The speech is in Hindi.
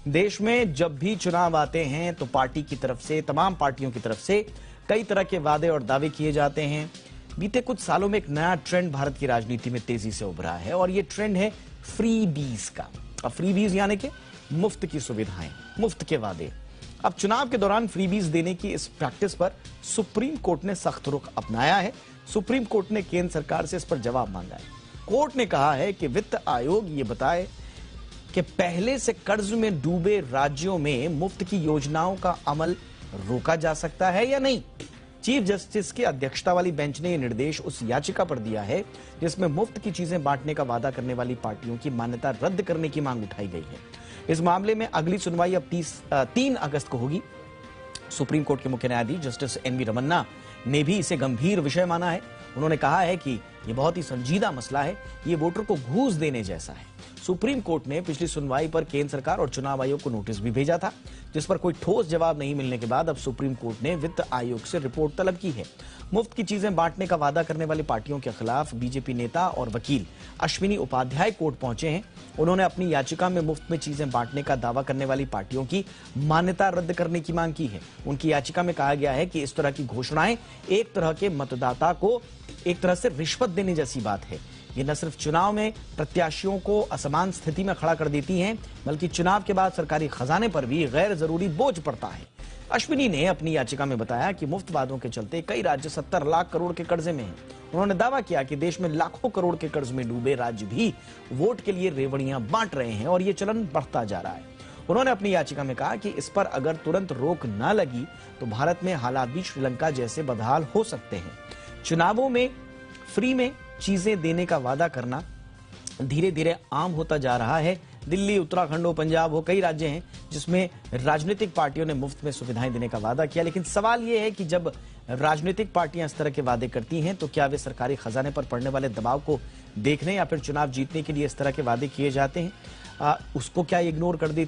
देश में जब भी चुनाव आते हैं तो पार्टी की तरफ से, तमाम पार्टियों की तरफ से कई तरह के वादे और दावे किए जाते हैं। बीते कुछ सालों में एक नया ट्रेंड भारत की राजनीति में तेजी से उभरा है और ये ट्रेंड है फ्री बीज का। अब फ्री बीज यानी कि मुफ्त की सुविधाएं, मुफ्त के वादे। अब चुनाव के दौरान फ्री बीज देने की इस प्रैक्टिस पर सुप्रीम कोर्ट ने सख्त रुख अपनाया है। सुप्रीम कोर्ट ने केंद्र सरकार से इस पर जवाब मांगा है। कोर्ट ने कहा है कि वित्त आयोग ये बताए कि पहले से कर्ज में डूबे राज्यों में मुफ्त की योजनाओं का अमल रोका जा सकता है या नहीं। चीफ जस्टिस की अध्यक्षता वाली बेंच ने यह निर्देश उस याचिका पर दिया है जिसमें मुफ्त की चीजें बांटने का वादा करने वाली पार्टियों की मान्यता रद्द करने की मांग उठाई गई है। इस मामले में अगली सुनवाई अब 3 अगस्त को होगी। सुप्रीम कोर्ट के मुख्य न्यायाधीश जस्टिस एन वी रमन्ना ने भी इसे गंभीर विषय माना है। उन्होंने कहा है कि यह बहुत ही संजीदा मसला है, ये वोटर को घूस देने जैसा है। सुप्रीम कोर्ट ने पिछली सुनवाई पर केंद्र सरकार और चुनाव आयोग को नोटिस भी भेजा था, जिस पर कोई ठोस जवाब नहीं मिलने के बाद अब सुप्रीम कोर्ट ने वित्त आयोग से रिपोर्ट तलब की है। मुफ्त की चीजें बांटने का वादा करने वाली पार्टियों के खिलाफ बीजेपी नेता और वकील अश्विनी उपाध्याय कोर्ट पहुंचे हैं। उन्होंने अपनी याचिका में मुफ्त में चीजें बांटने का दावा करने वाली पार्टियों की मान्यता रद्द करने की मांग की है। उनकी याचिका में कहा गया है कि इस तरह की घोषणाएं एक तरह के मतदाता को एक तरह से रिश्वत देने जैसी बात है। ये न सिर्फ चुनाव में प्रत्याशियों को असमान स्थिति में खड़ा कर देती हैं, बल्कि चुनाव के बाद सरकारी खजाने पर भी गैर जरूरी बोझ पड़ता है। अश्विनी ने अपनी याचिका में बताया कि मुफ्त वादों के चलते कई राज्य 70 लाख करोड़ के कर्जे में हैं। उन्होंने दावा किया कि देश में लाखों करोड़ के कर्ज में डूबे राज्य भी वोट के लिए रेवड़ियां बांट रहे हैं और ये चलन बढ़ता जा रहा है। उन्होंने अपनी याचिका में कहा कि इस पर अगर तुरंत रोक न लगी तो भारत में हालात भी श्रीलंका जैसे बदहाल हो सकते हैं। चुनावों में फ्री में चीजें देने का वादा करना धीरे धीरे आम होता जा रहा है। दिल्ली, उत्तराखंड हो, पंजाब हो, कई राज्य हैं जिसमें राजनीतिक पार्टियों ने मुफ्त में सुविधाएं देने का वादा किया। लेकिन सवाल यह है कि जब राजनीतिक पार्टियां इस तरह के वादे करती हैं तो क्या वे सरकारी खजाने पर पड़ने वाले दबाव को देखने या फिर चुनाव जीतने के लिए इस तरह के वादे किए जाते हैं, उसको क्या इग्नोर कर देती